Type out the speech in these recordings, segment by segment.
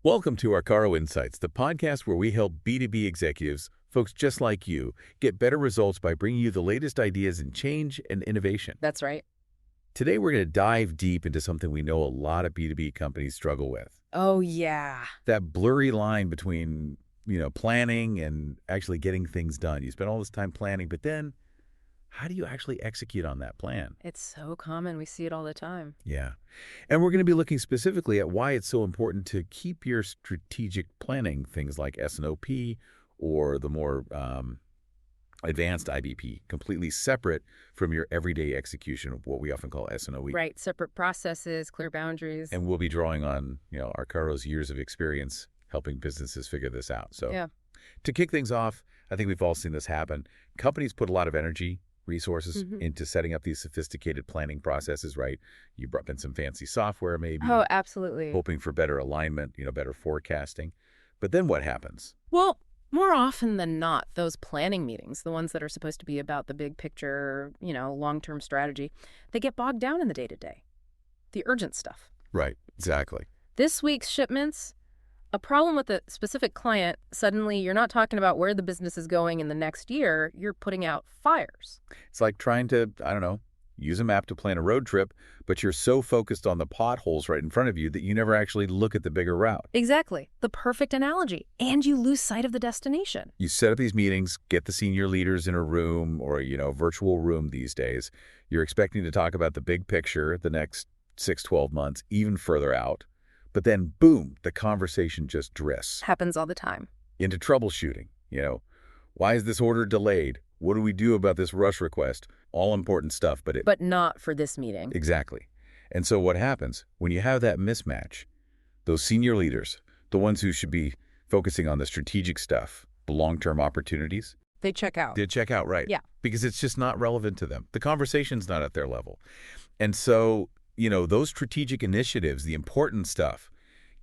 Welcome to Arkaro Insights, the podcast where we help B2B executives, folks just like you, get better results by bringing you the latest ideas in change and innovation. That's right. Today, we're going to dive deep into something we know a lot of B2B companies struggle with. Oh, yeah. That blurry line between, planning and actually getting things done. You spend all this time planning, but then how do you actually execute on that plan? It's so common. We see it all the time. Yeah. And we're going to be looking specifically at why it's so important to keep your strategic planning, things like S&OP or the more advanced IBP, completely separate from your everyday execution of what we often call S&OE. Right. Separate processes, clear boundaries. And we'll be drawing on, Arkaro's years of experience helping businesses figure this out. So yeah. To kick things off, I think we've all seen this happen. Companies put a lot of energy, resources into setting up these sophisticated planning processes, right? You brought in some fancy software maybe. Oh, absolutely. Hoping for better alignment, better forecasting. But then what happens? Well, more often than not, those planning meetings, the ones that are supposed to be about the big picture, long-term strategy, they get bogged down in the day-to-day, the urgent stuff. Right, exactly. This week's shipments, a problem with a specific client, suddenly you're not talking about where the business is going in the next year, you're putting out fires. It's like trying to, use a map to plan a road trip, but you're so focused on the potholes right in front of you that you never actually look at the bigger route. Exactly. The perfect analogy. And you lose sight of the destination. You set up these meetings, get the senior leaders in a room or, virtual room these days. You're expecting to talk about the big picture, the next 6-12 months, even further out. But then, boom, the conversation just drifts. Happens all the time. Into troubleshooting. Why is this order delayed? What do we do about this rush request? All important stuff, but not for this meeting. Exactly. And so what happens when you have that mismatch? Those senior leaders, the ones who should be focusing on the strategic stuff, the long-term opportunities. They check out. They check out, right. Yeah. Because it's just not relevant to them. The conversation's not at their level. And so, those strategic initiatives, the important stuff,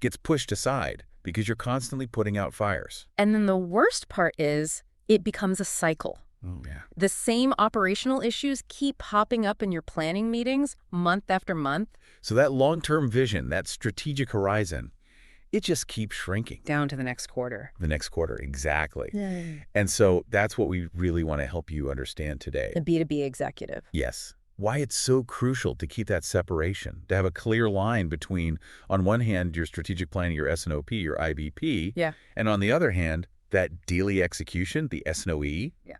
gets pushed aside because you're constantly putting out fires. And then the worst part is it becomes a cycle. Oh, yeah. The same operational issues keep popping up in your planning meetings month after month. So that long-term vision, that strategic horizon, it just keeps shrinking. Down to the next quarter. The next quarter, exactly. Yeah. And so that's what we really want to help you understand today. The B2B executive. Yes. Why it's so crucial to keep that separation, to have a clear line between, on one hand, your strategic planning, your S&OP, your IBP, and on the other hand, that daily execution, the S&OE. Yeah.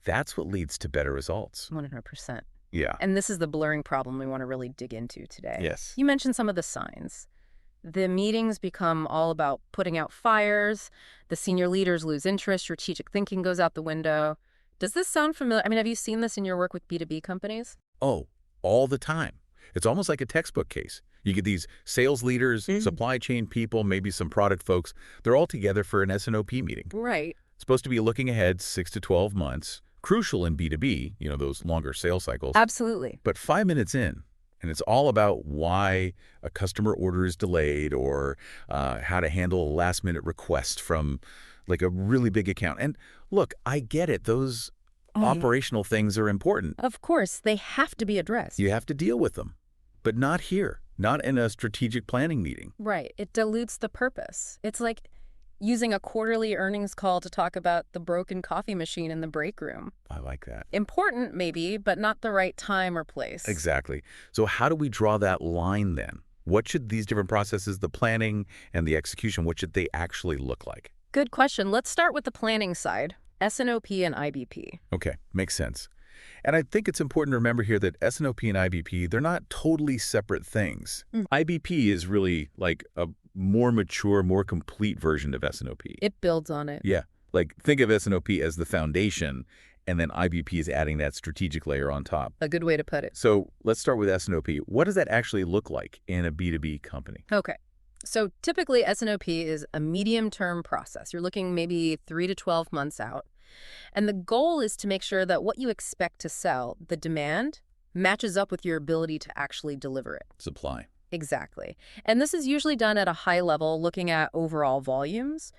That's what leads to better results. 100%. Yeah. And this is the blurring problem we want to really dig into today. Yes. You mentioned some of the signs. The meetings become all about putting out fires. The senior leaders lose interest. Strategic thinking goes out the window. Does this sound familiar? I mean, have you seen this in your work with B2B companies? Oh, all the time. It's almost like a textbook case. You get these sales leaders, supply chain people, maybe some product folks. They're all together for an S&OP meeting. Right. It's supposed to be looking ahead 6 to 12 months. Crucial in B2B, those longer sales cycles. Absolutely. But 5 minutes in, and it's all about why a customer order is delayed or how to handle a last-minute request from like a really big account. And look, I get it. Those operational things are important. Of course, they have to be addressed. You have to deal with them, but not here, not in a strategic planning meeting. Right. It dilutes the purpose. It's like using a quarterly earnings call to talk about the broken coffee machine in the break room. I like that. Important, maybe, but not the right time or place. Exactly. So how do we draw that line then? What should these different processes, the planning and the execution, what should they actually look like? Good question. Let's start with the planning side, S&OP and IBP. Okay, makes sense. And I think it's important to remember here that S&OP and IBP, they're not totally separate things. IBP is really like a more mature, more complete version of S&OP. It builds on it. Yeah, like think of S&OP as the foundation, and then IBP is adding that strategic layer on top. A good way to put it. So let's start with S&OP. What does that actually look like in a B2B company? Okay. So typically S&OP is a medium-term process. You're looking maybe 3 to 12 months out. And the goal is to make sure that what you expect to sell, the demand, matches up with your ability to actually deliver it. Supply. Exactly. And this is usually done at a high level, looking at overall volumes.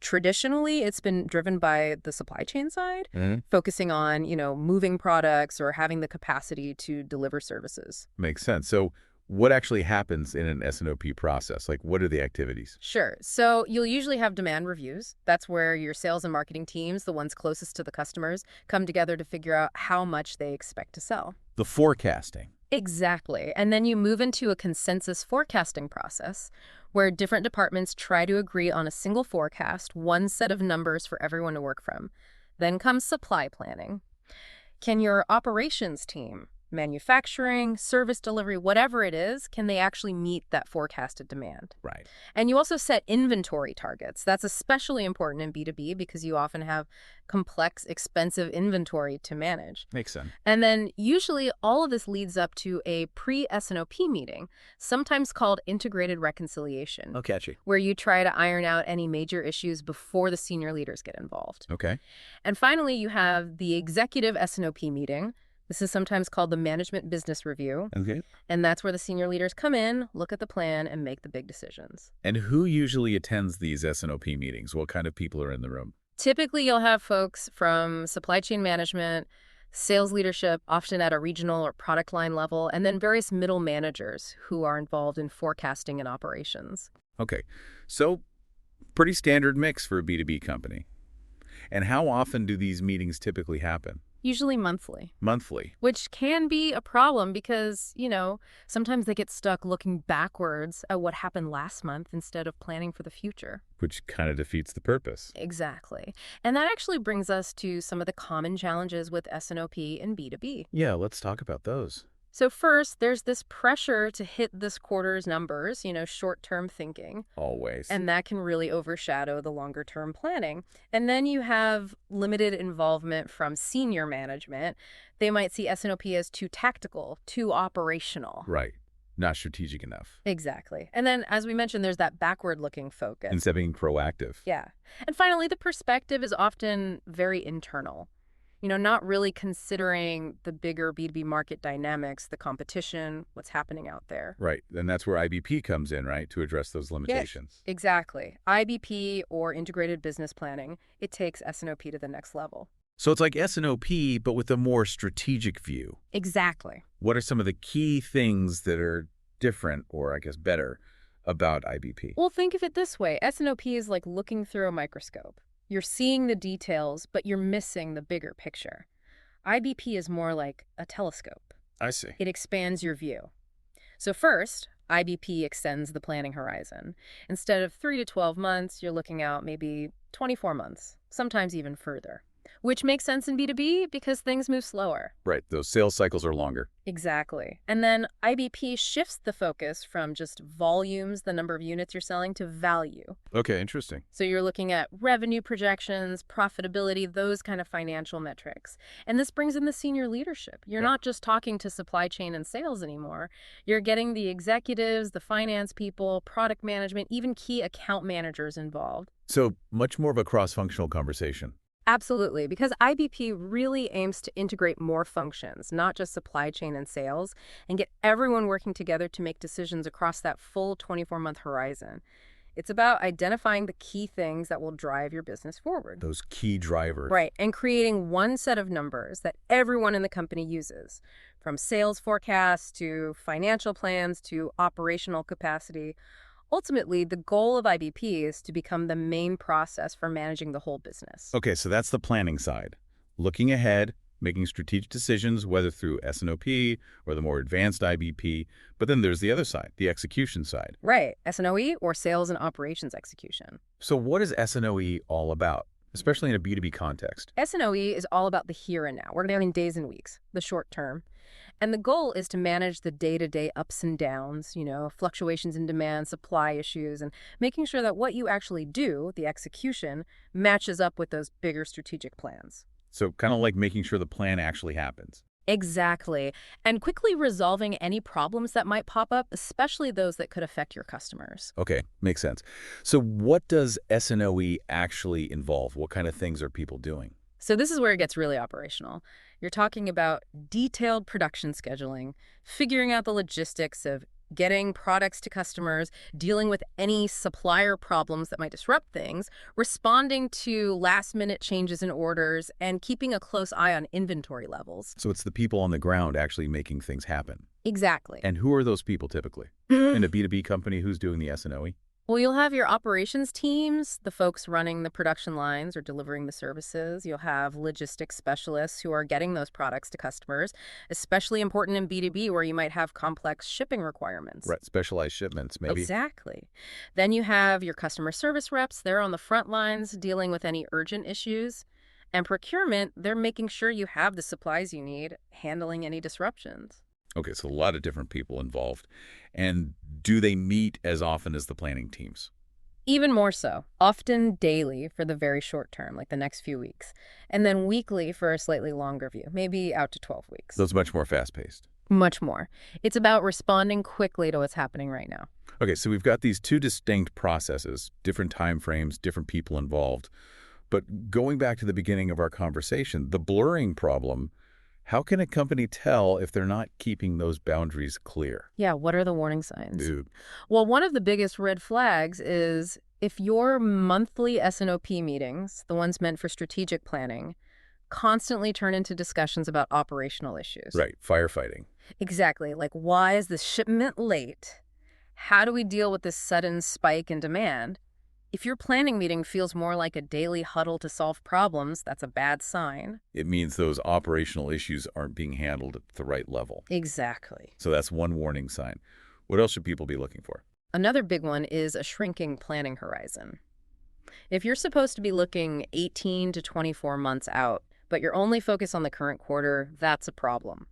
Traditionally, it's been driven by the supply chain side, focusing on, moving products or having the capacity to deliver services. Makes sense. So what actually happens in an S&OP process? Like, what are the activities? Sure. So you'll usually have demand reviews. That's where your sales and marketing teams, the ones closest to the customers, come together to figure out how much they expect to sell. The forecasting. Exactly. And then you move into a consensus forecasting process where different departments try to agree on a single forecast, one set of numbers for everyone to work from. Then comes supply planning. Can your operations team, manufacturing, service delivery, whatever it is, can they actually meet that forecasted demand? Right. And you also set inventory targets. That's especially important in B2B because you often have complex, expensive inventory to manage. Makes sense. And then usually all of this leads up to a pre-S&OP meeting, sometimes called integrated reconciliation, Oh, catchy. where you try to iron out any major issues before the senior leaders get involved. Okay. And finally, you have the executive S&OP meeting. This is sometimes called the management business review. Okay. And that's where the senior leaders come in, look at the plan, and make the big decisions. And who usually attends these S&OP meetings? What kind of people are in the room? Typically, you'll have folks from supply chain management, sales leadership, often at a regional or product line level, and then various middle managers who are involved in forecasting and operations. Okay. So, pretty standard mix for a B2B company. And how often do these meetings typically happen? Usually monthly. Monthly. Which can be a problem because, sometimes they get stuck looking backwards at what happened last month instead of planning for the future. Which kind of defeats the purpose. Exactly. And that actually brings us to some of the common challenges with S&OP and B2B. Yeah, let's talk about those. So first, there's this pressure to hit this quarter's numbers, short-term thinking. Always. And that can really overshadow the longer-term planning. And then you have limited involvement from senior management. They might see S&OP as too tactical, too operational. Right. Not strategic enough. Exactly. And then, as we mentioned, there's that backward-looking focus. Instead of being proactive. Yeah. And finally, the perspective is often very internal. Not really considering the bigger B2B market dynamics, the competition, what's happening out there. Right. And that's where IBP comes in, right, to address those limitations. Yes, exactly. IBP, or integrated business planning, it takes S&OP to the next level. So it's like S&OP, but with a more strategic view. Exactly. What are some of the key things that are different, or I guess better, about IBP? Well, think of it this way. S&OP is like looking through a microscope. You're seeing the details, but you're missing the bigger picture. IBP is more like a telescope. I see. It expands your view. So first, IBP extends the planning horizon. Instead of 3 to 12 months, you're looking out maybe 24 months, sometimes even further. Which makes sense in B2B because things move slower. Right. Those sales cycles are longer. Exactly. And then IBP shifts the focus from just volumes, the number of units you're selling, to value. Okay, interesting. So you're looking at revenue projections, profitability, those kind of financial metrics. And this brings in the senior leadership. You're not just talking to supply chain and sales anymore. You're getting the executives, the finance people, product management, even key account managers involved. So much more of a cross-functional conversation. Absolutely, because IBP really aims to integrate more functions, not just supply chain and sales, and get everyone working together to make decisions across that full 24-month horizon. It's about identifying the key things that will drive your business forward. Those key drivers. Right, and creating one set of numbers that everyone in the company uses, from sales forecasts to financial plans to operational capacity. Ultimately, the goal of IBP is to become the main process for managing the whole business. Okay, so that's the planning side. Looking ahead, making strategic decisions, whether through S&OP or the more advanced IBP. But then there's the other side, the execution side. Right, S&OE, or sales and operations execution. So what is S&OE all about, especially in a B2B context? S&OE is all about the here and now. We're talking days and weeks, the short term. And the goal is to manage the day-to-day ups and downs, fluctuations in demand, supply issues, and making sure that what you actually do, the execution, matches up with those bigger strategic plans. So kind of like making sure the plan actually happens. Exactly. And quickly resolving any problems that might pop up, especially those that could affect your customers. Okay, makes sense. So what does S&OE actually involve? What kind of things are people doing? So this is where it gets really operational. You're talking about detailed production scheduling, figuring out the logistics of getting products to customers, dealing with any supplier problems that might disrupt things, responding to last-minute changes in orders, and keeping a close eye on inventory levels. So it's the people on the ground actually making things happen. Exactly. And who are those people typically? In a B2B company, who's doing the S&OE? Well, you'll have your operations teams, the folks running the production lines or delivering the services. You'll have logistics specialists who are getting those products to customers, especially important in B2B where you might have complex shipping requirements. Right, specialized shipments, maybe. Exactly. Then you have your customer service reps. They're on the front lines dealing with any urgent issues. And procurement, they're making sure you have the supplies you need, handling any disruptions. Okay, so a lot of different people involved. And do they meet as often as the planning teams? Even more so, often daily for the very short term, like the next few weeks, and then weekly for a slightly longer view, maybe out to 12 weeks. So it's much more fast-paced. Much more. It's about responding quickly to what's happening right now. Okay, so we've got these two distinct processes, different time frames, different people involved. But going back to the beginning of our conversation, the blurring problem, how can a company tell if they're not keeping those boundaries clear? Yeah, what are the warning signs? Dude. Well, one of the biggest red flags is if your monthly S&OP meetings, the ones meant for strategic planning, constantly turn into discussions about operational issues. Right, firefighting. Exactly. Like, why is this shipment late? How do we deal with this sudden spike in demand? If your planning meeting feels more like a daily huddle to solve problems, that's a bad sign. It means those operational issues aren't being handled at the right level. Exactly. So that's one warning sign. What else should people be looking for? Another big one is a shrinking planning horizon. If you're supposed to be looking 18 to 24 months out, but you're only focused on the current quarter, that's a problem.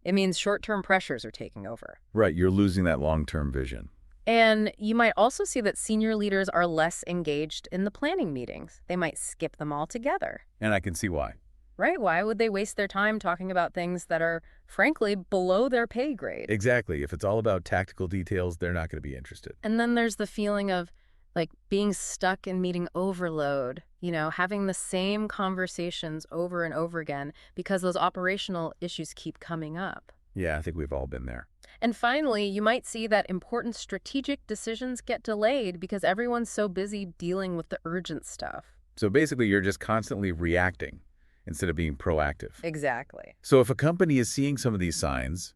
It means short-term pressures are taking over. Right, you're losing that long-term vision. And you might also see that senior leaders are less engaged in the planning meetings. They might skip them altogether. And I can see why. Right? Why would they waste their time talking about things that are, frankly, below their pay grade? Exactly. If it's all about tactical details, they're not going to be interested. And then there's the feeling of, like, being stuck in meeting overload, having the same conversations over and over again because those operational issues keep coming up. Yeah, I think we've all been there. And finally, you might see that important strategic decisions get delayed because everyone's so busy dealing with the urgent stuff. So basically, you're just constantly reacting instead of being proactive. Exactly. So if a company is seeing some of these signs,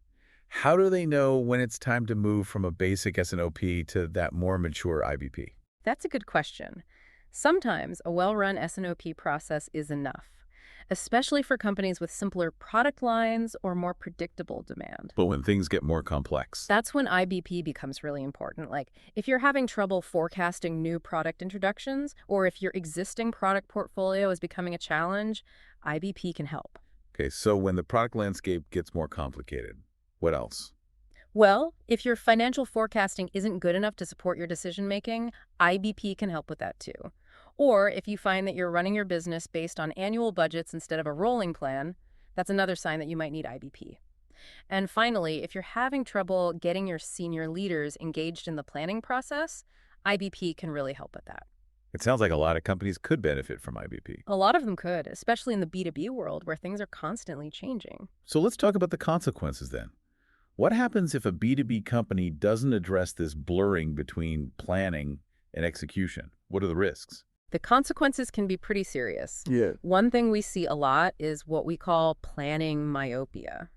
how do they know when it's time to move from a basic S&OP to that more mature IBP? That's a good question. Sometimes a well-run S&OP process is enough, especially for companies with simpler product lines or more predictable demand. But when things get more complex. That's when IBP becomes really important. Like, if you're having trouble forecasting new product introductions, or if your existing product portfolio is becoming a challenge, IBP can help. Okay, so when the product landscape gets more complicated, what else? Well, if your financial forecasting isn't good enough to support your decision-making, IBP can help with that too. Or if you find that you're running your business based on annual budgets instead of a rolling plan, that's another sign that you might need IBP. And finally, if you're having trouble getting your senior leaders engaged in the planning process, IBP can really help with that. It sounds like a lot of companies could benefit from IBP. A lot of them could, especially in the B2B world where things are constantly changing. So let's talk about the consequences then. What happens if a B2B company doesn't address this blurring between planning and execution? What are the risks? The consequences can be pretty serious. Yeah. One thing we see a lot is what we call planning myopia.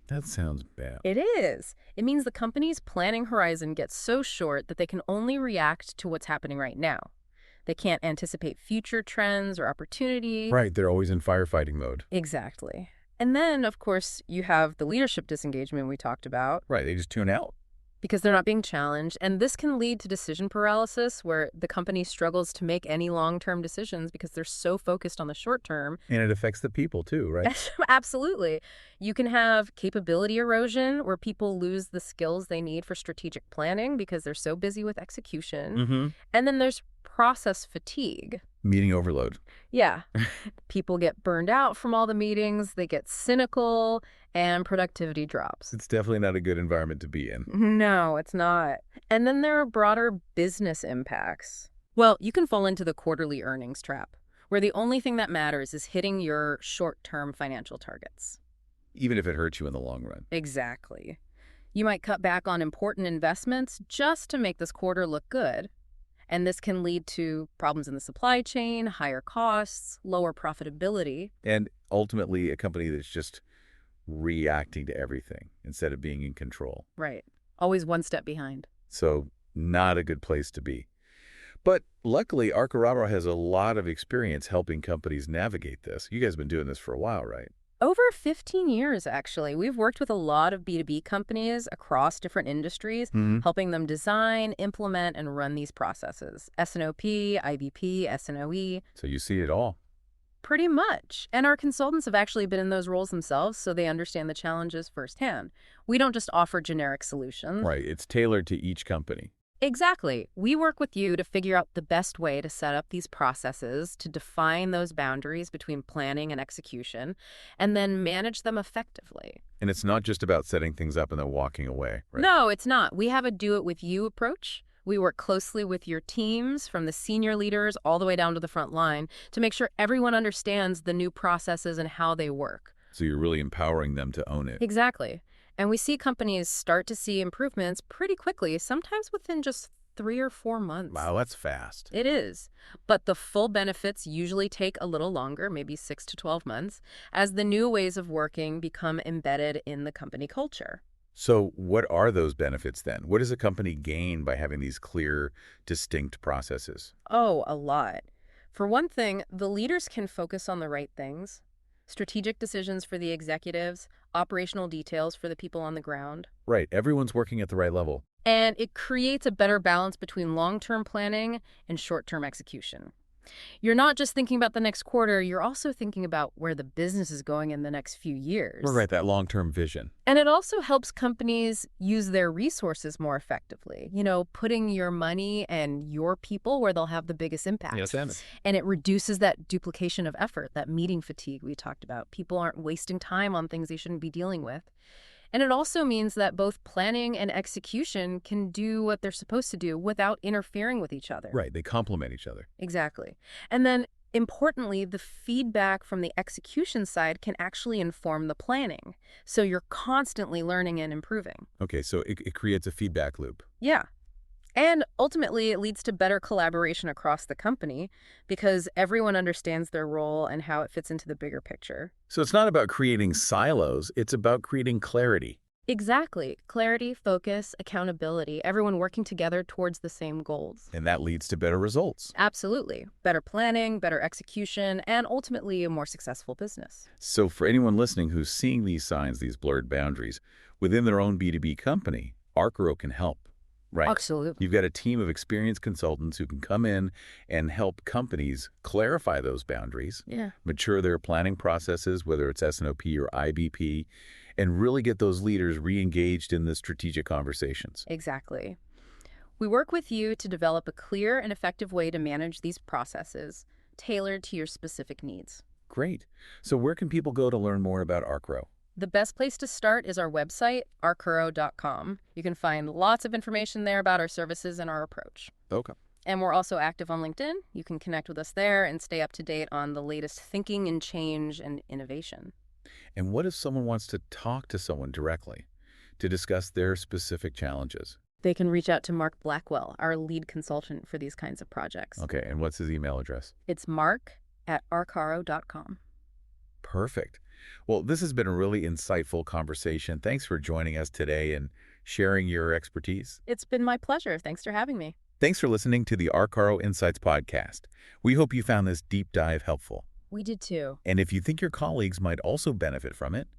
That sounds bad. It is. It means the company's planning horizon gets so short that they can only react to what's happening right now. They can't anticipate future trends or opportunities. Right, they're always in firefighting mode. Exactly. And then, of course, you have the leadership disengagement we talked about. Right, they just tune out. Because they're not being challenged. And this can lead to decision paralysis where the company struggles to make any long-term decisions because they're so focused on the short term. And it affects the people too, right? Absolutely. You can have capability erosion where people lose the skills they need for strategic planning because they're so busy with execution. Mm-hmm. And then there's process fatigue. Meeting overload. Yeah. People get burned out from all the meetings, they get cynical, and productivity drops. It's definitely not a good environment to be in. No, it's not. And then there are broader business impacts. Well, you can fall into the quarterly earnings trap, where the only thing that matters is hitting your short-term financial targets. Even if it hurts you in the long run. Exactly. You might cut back on important investments just to make this quarter look good. And this can lead to problems in the supply chain, higher costs, lower profitability. And ultimately, a company that's just reacting to everything instead of being in control. Right. Always one step behind. So not a good place to be. But luckily, Arkaro has a lot of experience helping companies navigate this. You guys have been doing this for a while, right? Over 15 years, actually. We've worked with a lot of B2B companies across different industries, Hmm. helping them design, implement, and run these processes. S&OP, IBP, S&OE, So you see it all. pretty much. And our consultants have actually been in those roles themselves, so they understand the challenges firsthand. We don't just offer generic solutions. Right. It's tailored to each company. Exactly. We work with you to figure out the best way to set up these processes, to define those boundaries between planning and execution, and then manage them effectively. And it's not just about setting things up and then walking away, right? No, it's not. We have a do-it-with-you approach. We work closely with your teams, from the senior leaders all the way down to the front line, to make sure everyone understands the new processes and how they work. So you're really empowering them to own it. Exactly. And we see companies start to see improvements pretty quickly, sometimes within just 3 or 4 months. Wow, that's fast. It is. But the full benefits usually take a little longer, maybe 6 to 12 months, as the new ways of working become embedded in the company culture. So what are those benefits then? What does a company gain by having these clear, distinct processes? Oh, a lot. For one thing, the leaders can focus on the right things: strategic decisions for the executives, operational details for the people on the ground. Right, everyone's working at the right level. And it creates a better balance between long-term planning and short-term execution. You're not just thinking about the next quarter, you're also thinking about where the business is going in the next few years. Right, that long-term vision. And it also helps companies use their resources more effectively, putting your money and your people where they'll have the biggest impact. Yes, and And it reduces that duplication of effort, that meeting fatigue we talked about. People aren't wasting time on things they shouldn't be dealing with. And it also means that both planning and execution can do what they're supposed to do without interfering with each other. right, they complement each other. Exactly. And then, importantly, the feedback from the execution side can actually inform the planning. So you're constantly learning and improving. Okay, so it creates a feedback loop. Yeah. And ultimately, it leads to better collaboration across the company because everyone understands their role and how it fits into the bigger picture. So it's not about creating silos, it's about creating clarity. Exactly. Clarity, focus, accountability, everyone working together towards the same goals. And that leads to better results. Absolutely. Better planning, better execution, and ultimately a more successful business. So for anyone listening who's seeing these signs, these blurred boundaries, within their own B2B company, Arkaro can help. Right. Absolutely. You've got a team of experienced consultants who can come in and help companies clarify those boundaries, Yeah. mature their planning processes, whether it's S&OP or IBP, and really get those leaders re-engaged in the strategic conversations. Exactly. We work with you to develop a clear and effective way to manage these processes, tailored to your specific needs. Great. So where can people go to learn more about Arkaro? The best place to start is our website, arkaro.com. You can find lots of information there about our services and our approach. Okay. And we're also active on LinkedIn. You can connect with us there and stay up to date on the latest thinking and change and innovation. And what if someone wants to talk to someone directly to discuss their specific challenges? They can reach out to Mark Blackwell, our lead consultant for these kinds of projects. Okay, and what's his email address? It's mark@arkaro.com. Perfect. Well, this has been a really insightful conversation. Thanks for joining us today and sharing your expertise. It's been my pleasure. Thanks for having me. Thanks for listening to the Arkaro Insights podcast. We hope you found this deep dive helpful. We did too. And if you think your colleagues might also benefit from it,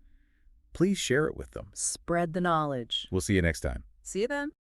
please share it with them. Spread the knowledge. We'll see you next time. See you then.